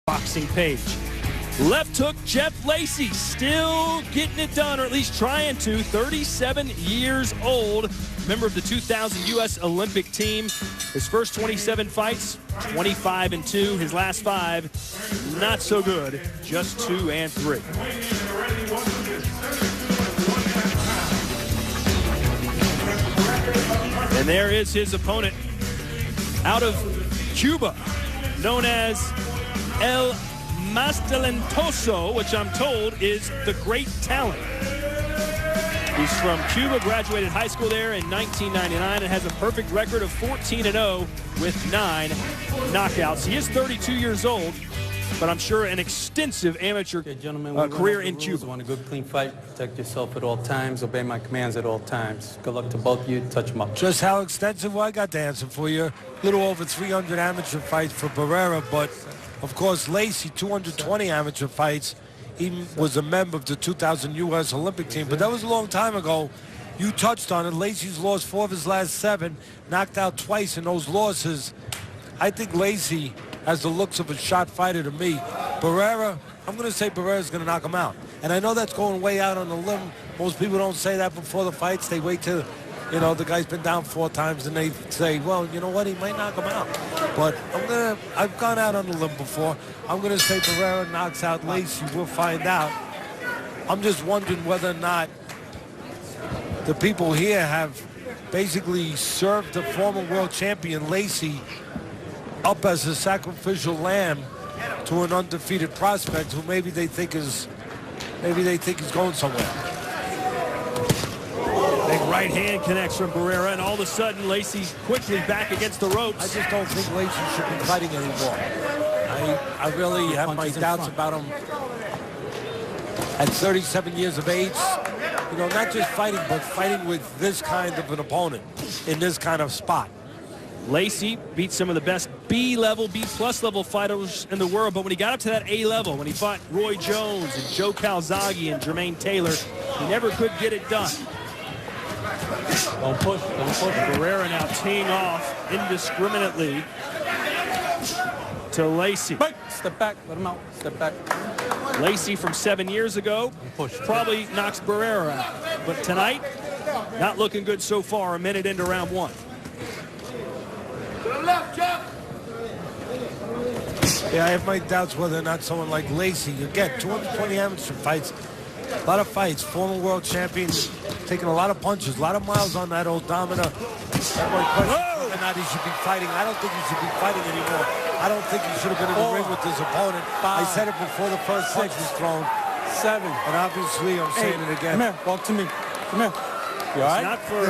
boxing page. Left hook, Jeff Lacy, still getting it done, or at least trying to. 37 years old, member of the 2000 U.S. Olympic team. His first 27 fights, 25-2. His last 5, not so good, just 2-3. And there is his opponent out of Cuba, known as El Más Talentoso, which I'm told is the great talent. He's from Cuba, graduated high school there in 1999, and has a perfect record of 14-0 with 9 knockouts. He is 32 years old, but I'm sure an extensive amateur career in Cuba. Want a good, clean fight. Protect yourself at all times. Obey my commands at all times. Good luck to both of you. Touch them up. Just how extensive? Well, I got the answer for you. A little over 300 amateur fights for Barrera, but of course, Lacy, 220 amateur fights. He was a member of the 2000 U.S. Olympic team, but that was a long time ago. You touched on it. Lacy's lost 4 of his last 7, knocked out twice in those losses. I think Lacy has the looks of a shot fighter to me. Barrera, I'm going to say Barrera's going to knock him out. And I know that's going way out on the limb. Most people don't say that before the fights. They wait till, you know, the guy's been down 4 times and they say, well, you know what, he might knock him out. But I've gone out on the limb before. I'm going to say Barrera knocks out Lacy. We'll find out. I'm just wondering whether or not the people here have basically served the former world champion Lacy up as a sacrificial lamb to an undefeated prospect who maybe they think is going somewhere. Big right hand connects from Barrera, and all of a sudden Lacy's quickly back against the ropes. I just don't think Lacy should be fighting anymore. I really have my doubts about him at 37 years of age. You know, not just fighting, but fighting with this kind of an opponent in this kind of spot. Lacy beat some of the best B-level, B-plus level fighters in the world, but when he got up to that A level, when he fought Roy Jones and Joe Calzaghe and Jermaine Taylor, he never could get it done. Don't push. Barrera now teeing off indiscriminately to Lacy. Right. Step back, let him out. Step back. Lacy from 7 years ago probably knocks Barrera out. But tonight, not looking good so far, a minute into round 1. Yeah, I have my doubts whether or not someone like Lacy, again, 220 amateur fights, a lot of fights, former world champion, taking a lot of punches, a lot of miles on that odometer. That one question whether or not he should be fighting. I don't think he should be fighting anymore. I don't think he should have been in the ring with his opponent. I said it before the first punch was thrown. 7. And obviously, I'm saying it again. Come here, walk to me. Come here. You all right? Not for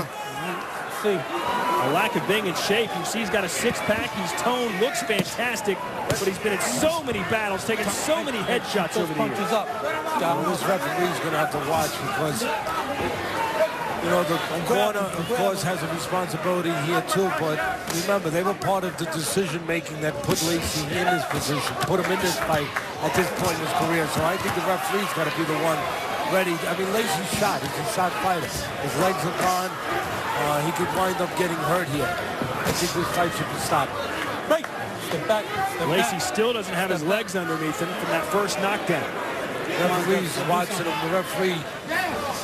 a lack of being in shape. You see he's got a 6-pack. He's toned, looks fantastic, but he's been in so many battles, taking so many headshots over the years. Well, this referee's going to have to watch because, you know, the corner, of course, has a responsibility here too, but remember, they were part of the decision-making that put Lacy in this position, put him in this fight at this point in his career. So I think the referee's got to be the one ready. I mean, Lacy's shot. He's a shot fighter. His legs are gone. He could wind up getting hurt here. I think this fight should be stopped. Right. Step back. Lacy still doesn't have his legs underneath him from that first knockdown. The referee's watching him. The referee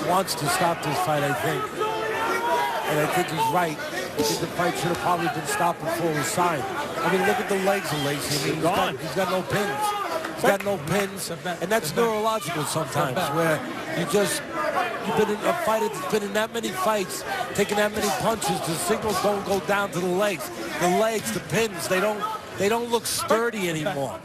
wants to stop this fight, I think. And I think he's right. I think the fight should have probably been stopped before it was signed. I mean, look at the legs of Lacy. I mean, he's got no pins. He's got no pins. And that's neurological sometimes, where you've been in a fighter that's been in that many fights, taking that many punches, the signals don't go down to the legs. The legs, the pins, they don't look sturdy anymore.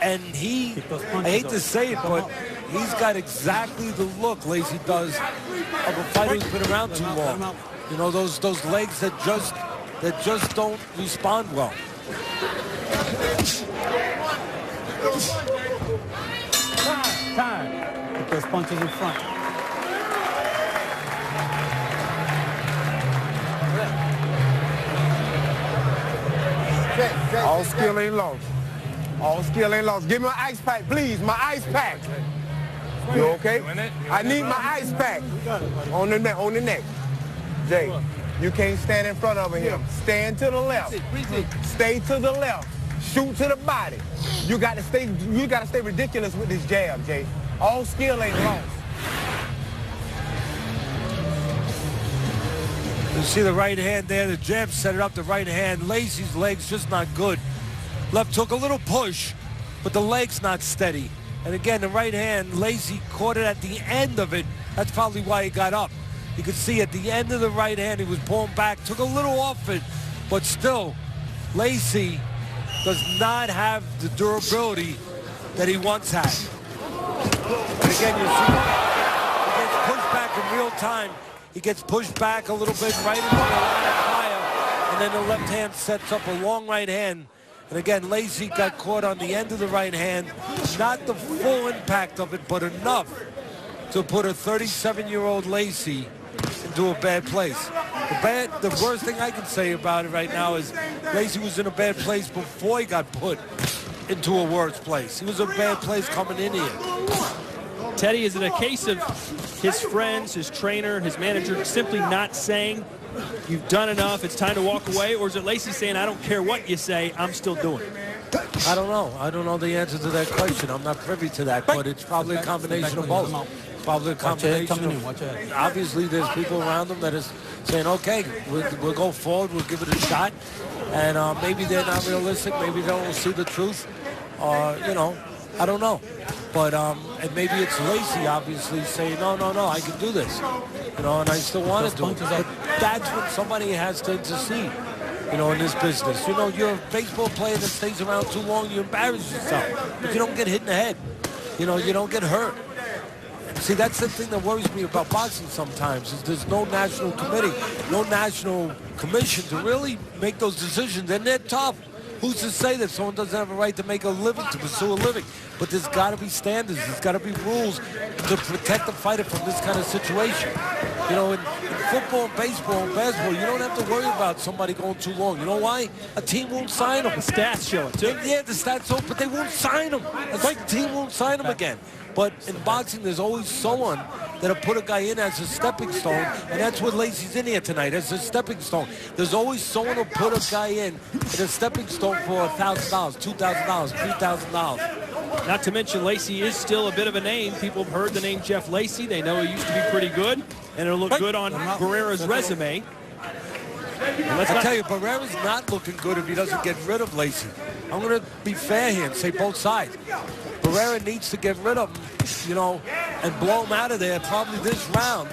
And I hate to say it, but he's got exactly the look, Lacy does, of a fighter who's been around too long. You know, those legs that just don't respond well. Time. Put those punches in front. All skill ain't lost. All skill ain't lost. Give me my ice pack, please. My ice pack. You okay? I need my ice pack. On the neck. Jay, you can't stand in front of him. Stand to the left. Stay to the left. Shoot to the body. You got to stay ridiculous with this jab, Jay. All skill ain't lost. You see the right hand there. The jab set it up. The right hand. Lacy's leg's just not good. Left took a little push, but the leg's not steady. And again, the right hand, Lacy caught it at the end of it. That's probably why he got up. You could see at the end of the right hand, he was pulling back, took a little off it, but still, Lacy does not have the durability that he once had. And again, you see, he gets pushed back in real time. He gets pushed back a little bit right into the line of fire, and then the left hand sets up a long right hand. And again, Lacy got caught on the end of the right hand. Not the full impact of it, but enough to put a 37-year-old Lacy into a bad place. The worst thing I can say about it right now is Lacy was in a bad place before he got put into a worse place. He was in a bad place coming in here. Teddy, is it a case of his friends, his trainer, his manager simply not saying, you've done enough, it's time to walk away? Or is it Lacy saying, I don't care what you say, I'm still doing it? I don't know. I don't know the answer to that question. I'm not privy to that, but it's probably a combination of both. Probably a combination of, obviously there's people around them that is saying, okay, we'll go forward, we'll give it a shot. And maybe they're not realistic, maybe they don't see the truth. You know, I don't know. But and maybe it's Lacy obviously saying, no, I can do this. You know, and I still want to do it. But that's when somebody has to intercede, you know, in this business. You know, you're a baseball player that stays around too long, you embarrass yourself. But you don't get hit in the head. You know, you don't get hurt. See, that's the thing that worries me about boxing sometimes, is there's no national committee, no national commission to really make those decisions, and they're tough. Who's to say that someone doesn't have a right to make a living, to pursue a living? But there's got to be standards, there's got to be rules to protect the fighter from this kind of situation. You know, in football, baseball, and basketball, you don't have to worry about somebody going too long. You know why? A team won't sign them. The stats show it, too. Yeah, the stats show it, but they won't sign them. It's like the team won't sign them again. But in boxing, there's always someone that'll put a guy in as a stepping stone, and that's what Lacy's in here tonight, as a stepping stone. There's always someone who'll put a guy in as a stepping stone for $1,000, $2,000, $3,000. Not to mention, Lacy is still a bit of a name. People have heard the name Jeff Lacy. They know he used to be pretty good, and it'll look good on Barrera's resume. I tell you, Barrera's not looking good if he doesn't get rid of Lacy. I'm going to be fair here and say both sides. Barrera needs to get rid of him, you know, and blow him out of there probably this round.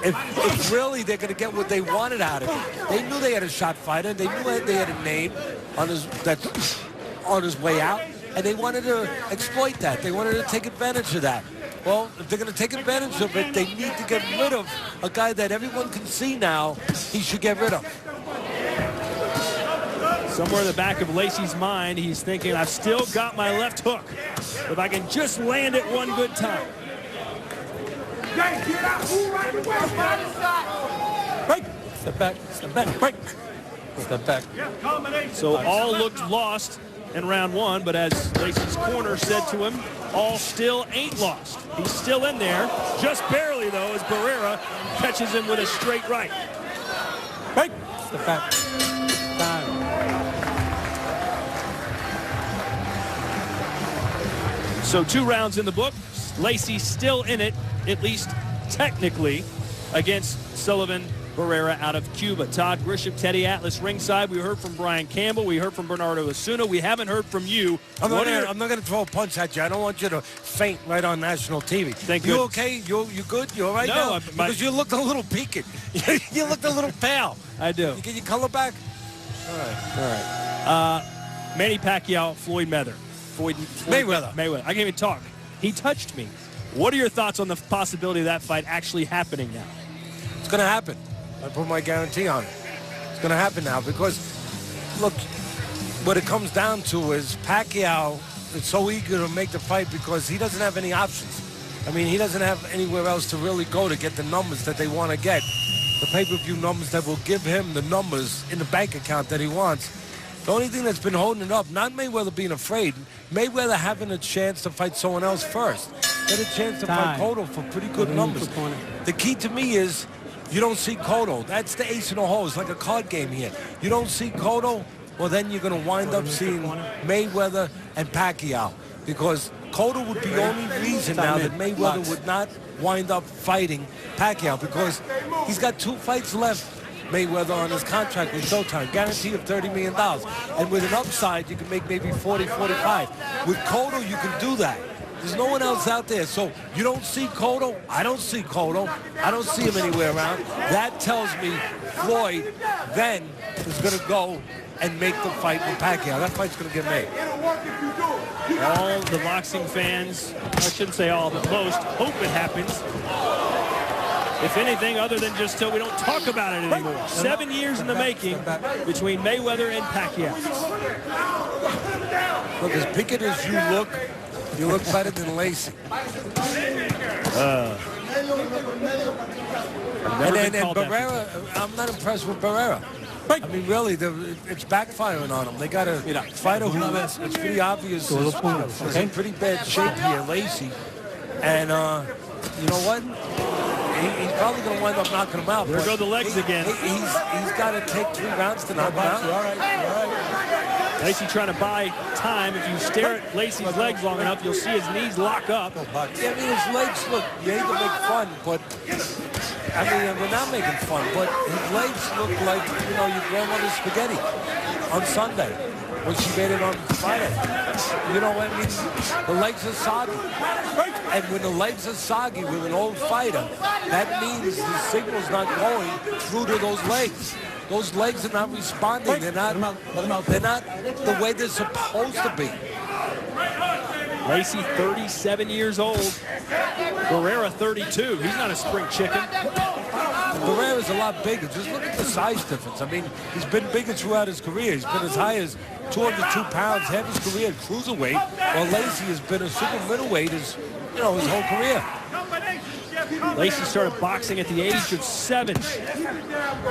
If really they're going to get what they wanted out of him. They knew they had a shot fighter. They knew they had a name on his way out, and they wanted to exploit that. They wanted to take advantage of that. Well, if they're going to take advantage of it, they need to get rid of a guy that everyone can see now he should get rid of. Somewhere in the back of Lacy's mind, he's thinking, I've still got my left hook. If I can just land it one good time. Break. Step back. Step back. Break. Step back. So all looked lost in round one, but as Lacy's corner said to him, all still ain't lost. He's still in there, just barely though, as Barrera catches him with a straight right. Break. Step back. Time. So 2 rounds in the book. Lacy still in it, at least technically, against Sullivan Barrera out of Cuba. Todd Grisham, Teddy Atlas ringside. We heard from Brian Campbell. We heard from Bernardo Osuna. We haven't heard from you. I'm not going to throw a punch at you. I don't want you to faint right on national TV. Thank you. You okay? You good? You all right no, now? Because you looked a little peaked. You looked a little pale. I do. You get your color back? All right. Manny Pacquiao, Floyd Mayweather. I can't even talk. He touched me. What are your thoughts on the possibility of that fight actually happening now? It's going to happen. I put my guarantee on it. It's going to happen now because, look, what it comes down to is Pacquiao is so eager to make the fight because he doesn't have any options. I mean, he doesn't have anywhere else to really go to get the numbers that they want to get. The pay-per-view numbers that will give him the numbers in the bank account that he wants. The only thing that's been holding it up, not Mayweather being afraid, Mayweather having a chance to fight someone else first. Get a chance to fight Cotto for pretty good numbers. The key to me is you don't see Cotto. That's the ace in the hole. It's like a card game here. You don't see Cotto. well, then you're going to wind up seeing Mayweather and Pacquiao, because Cotto would be the only reason now that Mayweather would not wind up fighting Pacquiao, because he's got 2 fights left, Mayweather, on his contract with Showtime, guarantee of $30 million. And with an upside, you can make maybe 40, 45. With Cotto, you can do that. There's no one else out there. So you don't see Cotto. I don't see Cotto. I don't see him anywhere around. That tells me Floyd then is going to go and make the fight with Pacquiao. That fight's going to get made. All the boxing fans, I shouldn't say all, but most, hope it happens. If anything, other than just till we don't talk about it anymore. 7 years in the making between Mayweather and Pacquiao. Look, as picket as you look better than Lacy. And Barrera, I'm not impressed with Barrera. I mean, really, it's backfiring on him. They got a fighter who, it's pretty obvious, is in pretty bad shape here, Lacy. And you know what? He's probably going to wind up knocking him out. There go the legs again. He's got to take 3 rounds to knock him out. All right. Lacy trying to buy time. If you stare at Lacy's legs long enough, you'll see his knees lock up. Yeah, I mean, his legs, look, you hate to make fun, but, I mean, we're not making fun, but his legs look like, you know, your grandmother's spaghetti on Sunday when she made it on Friday. You know what I mean? The legs are soggy. And when the legs are soggy with an old fighter, that means the signal's not going through to those legs. Those legs are not responding. They're not the way they're supposed to be. Lacy, 37 years old. Barrera, 32. He's not a spring chicken. Barrera's a lot bigger. Just look at the size difference. I mean, he's been bigger throughout his career. He's been as high as 202 pounds, half his career at cruiserweight, while Lacy has been a super middleweight his whole career. Lacy started boxing at the age of 7.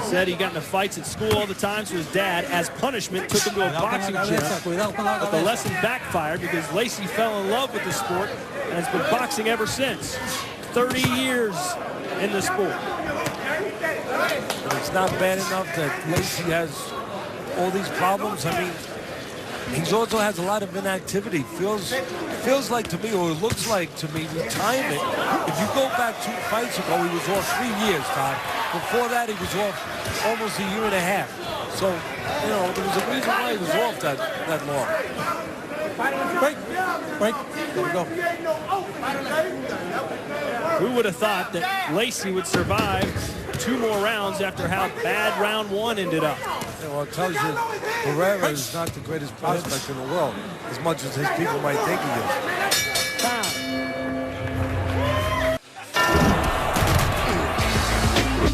Said he got into fights at school all the time, so his dad, as punishment, took him to a boxing gym. But the lesson backfired because Lacy fell in love with the sport and has been boxing ever since. 30 years in the sport. But it's not bad enough that Lacy has all these problems. I mean, he also has a lot of inactivity. Feels like to me, or it looks like to me, retirement. If you go back 2 fights ago, he was off 3 years, Todd. Before that, he was off almost a year and a half. So, you know, there was a reason why he was off that long. Break. There we go. Who would have thought that Lacy would survive 2 more rounds after how bad round 1 ended up? Yeah, well, it tells you Barrera is not the greatest prospect in the world, as much as his people might think he is.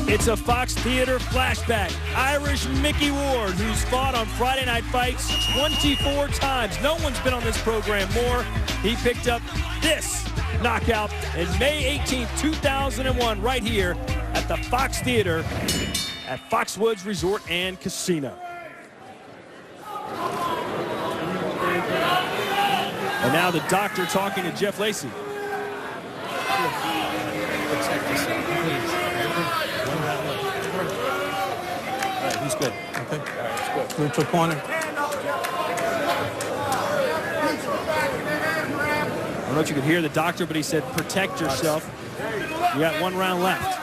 It's a Fox Theater flashback. Irish Mickey Ward, who's fought on Friday Night Fights 24 times. No one's been on this program more. He picked up this knockout in May 18, 2001, right here at the Fox Theater at Foxwoods Resort and Casino. And now the doctor talking to Jeff Lacy. He's good. Okay. Good. Neutral corner. I don't know if you could hear the doctor, but he said, protect yourself. You got 1 round left.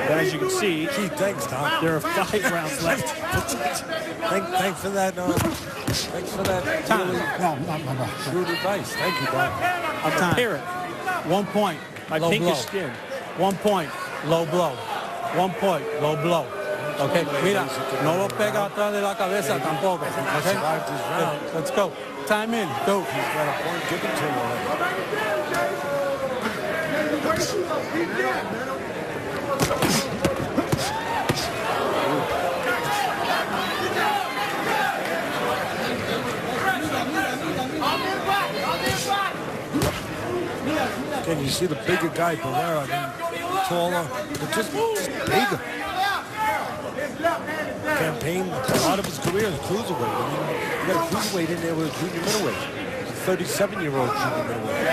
But as you can see, Thanks, Tom. there are 5 rounds left. Thanks for that. Thanks for that. Really shrewd advice. Thank you, Doc. I'm a parent. 1 point. My low pinkish blow. skin. 1 point. Low blow. 1 point. Low blow. Okay, mira, no lo pega atrás de la cabeza tampoco. Okay, let's go. Time in. Go. He's got a point given to him Again, you see the bigger guy, Barrera, I mean, taller, but just bigger. Campaign a lot of his career is cruiserweight. I mean, you got a cruiserweight in there with a junior middleweight. A 37-year-old junior middleweight.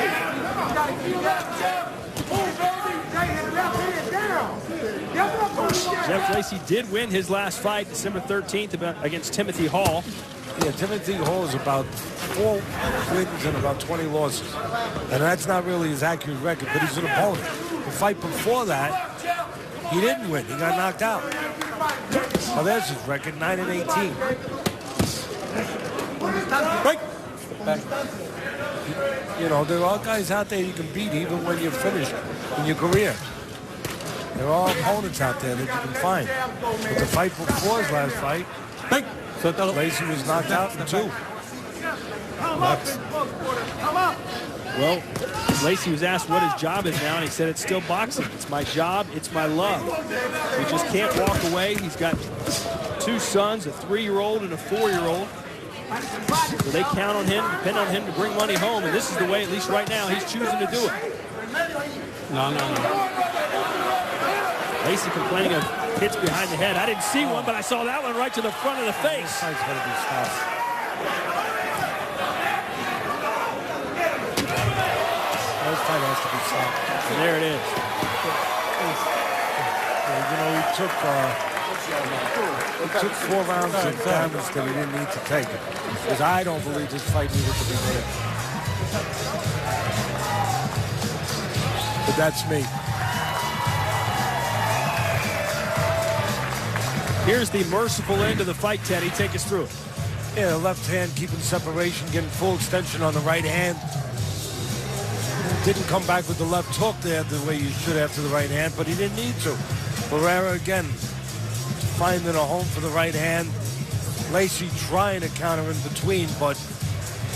Jeff Lacy did win his last fight December 13th against Timothy Hall. Yeah, Timothy Hall is about 4 wins and about 20 losses. And that's not really his accurate record, but he's an opponent. The fight before that, he didn't win. He got knocked out. Well, there's his record, 9-18. Break. You know, there are guys out there you can beat even when you're finished in your career. There are opponents out there that you can find. But the fight before his last fight, Lacy was knocked out in 2. Well, Lacy was asked what his job is now, and he said it's still boxing. It's my job, it's my love. He just can't walk away. He's got 2 sons, a 3-year-old and a 4-year-old. So they count on him, depend on him to bring money home, and this is the way, at least right now, he's choosing to do it. No. Lacy complaining of hits behind the head. I didn't see one, but I saw that one right to the front of the face. This fight's got to be stopped. This fight has to be stopped. And there it is. You know, he took 4 rounds of damage that he didn't need to take. Because I don't believe this fight needed to be there. But that's me. Here's the merciful end of the fight, Teddy. Take us through it. Yeah, the left hand keeping separation, getting full extension on the right hand. Didn't come back with the left hook there the way you should after the right hand, but he didn't need to. Barrera again finding a home for the right hand. Lacy trying to counter in between, but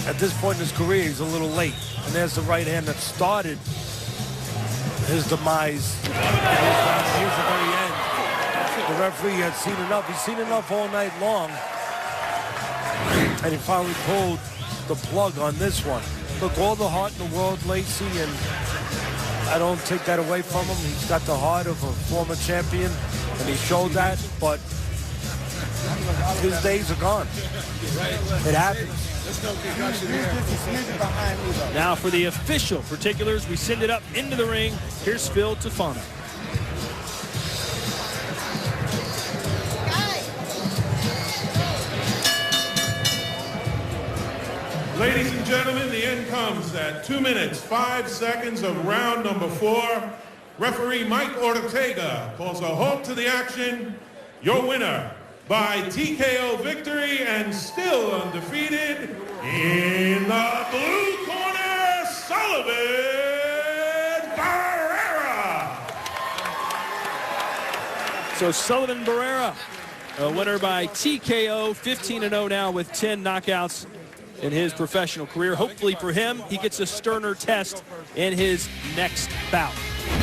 at this point in his career, he's a little late. And there's the right hand that started his demise. Here's the very end. The referee had seen enough. He's seen enough all night long. And he finally pulled the plug on this one. Look, all the heart in the world, Lacy, and I don't take that away from him. He's got the heart of a former champion, and he showed that, but his days are gone. It happens. Now for the official particulars, we send it up into the ring. Here's Phil Tufano. Ladies and gentlemen, the end comes at 2 minutes, 5 seconds of round number 4. Referee Mike Ortega calls a halt to the action. Your winner by TKO victory and still undefeated in the blue corner, Sullivan Barrera. So Sullivan Barrera, a winner by TKO, 15-0 now with 10 knockouts in his professional career. Hopefully for him, he gets a sterner test in his next bout.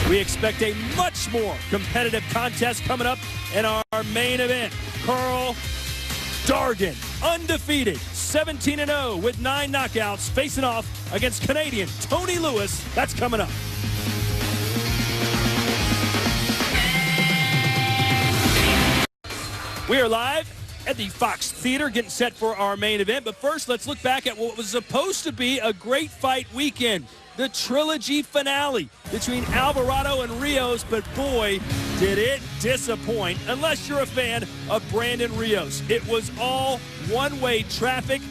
We expect a much more competitive contest coming up in our main event. Carl Dargan, undefeated, 17-0 with 9 knockouts, facing off against Canadian Tony Lewis. That's coming up. We are live at the Fox Theater, getting set for our main event. But first, let's look back at what was supposed to be a great fight weekend. The trilogy finale between Alvarado and Rios, but boy, did it disappoint, unless you're a fan of Brandon Rios. It was all one-way traffic.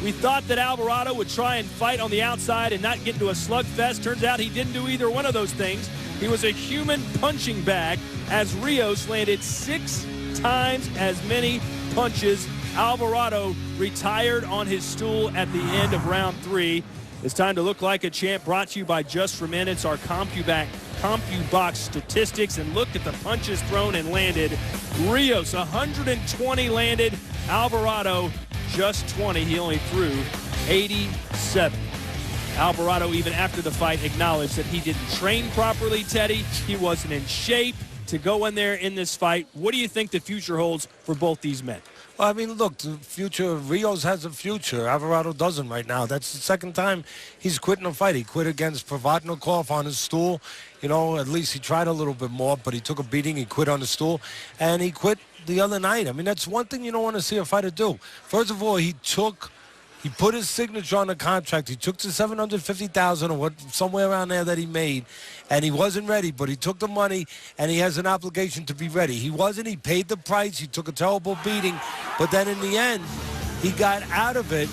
We thought that Alvarado would try and fight on the outside and not get into a slugfest. Turns out he didn't do either one of those things. He was a human punching bag as Rios landed 6 times as many punches. Alvarado retired on his stool at the end of round 3. It's time to look like a champ, brought to you by Just for Men. It's our CompuBox statistics, and look at the punches thrown and landed. Rios, 120 landed. Alvarado, just 20. He only threw 87. Alvarado, even after the fight, acknowledged that he didn't train properly, Teddy. He wasn't in shape to go in there in this fight. What do you think the future holds for both these men? Well, I mean, look, the future, Rios has a future. Alvarado doesn't right now. That's the second time he's quitting a fight. He quit against Provodnikov on his stool. You know, at least he tried a little bit more, but he took a beating. He quit on the stool, and he quit the other night. I mean, that's one thing you don't want to see a fighter do. First of all, he took He put his signature on the contract. He took the $750,000 or what, somewhere around there that he made, and he wasn't ready. But he took the money, and he has an obligation to be ready. He wasn't. He paid the price. He took a terrible beating, but then in the end, he got out of it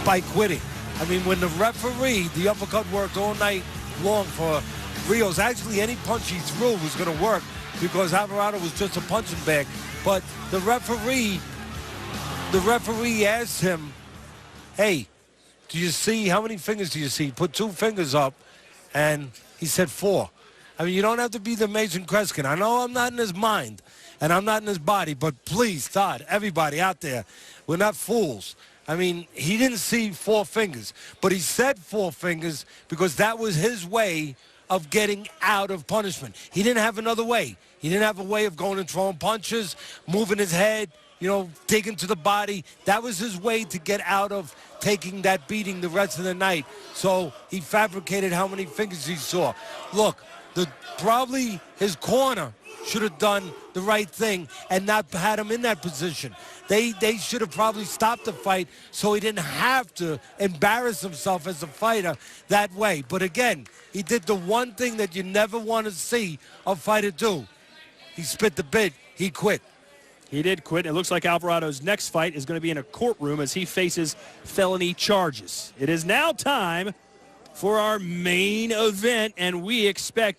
by quitting. I mean, when the referee, the uppercut worked all night long for Rios. Actually, any punch he threw was going to work because Alvarado was just a punching bag. But the referee asked him, hey, do you see, how many fingers do you see? He put 2 fingers up, and he said 4. I mean, you don't have to be the Mason Kreskin. I know I'm not in his mind, and I'm not in his body, but please, Todd, everybody out there, we're not fools. I mean, he didn't see 4 fingers, but he said 4 fingers because that was his way of getting out of punishment. He didn't have another way. He didn't have a way of going and throwing punches, moving his head, you know, digging to the body. That was his way to get out of taking that beating the rest of the night. So he fabricated how many fingers he saw. Look, probably his corner should have done the right thing and not had him in that position. They should have probably stopped the fight so he didn't have to embarrass himself as a fighter that way. But again, he did the one thing that you never want to see a fighter do. He spit the bit. He quit. He did quit. It looks like Alvarado's next fight is going to be in a courtroom as he faces felony charges. It is now time for our main event, and we expect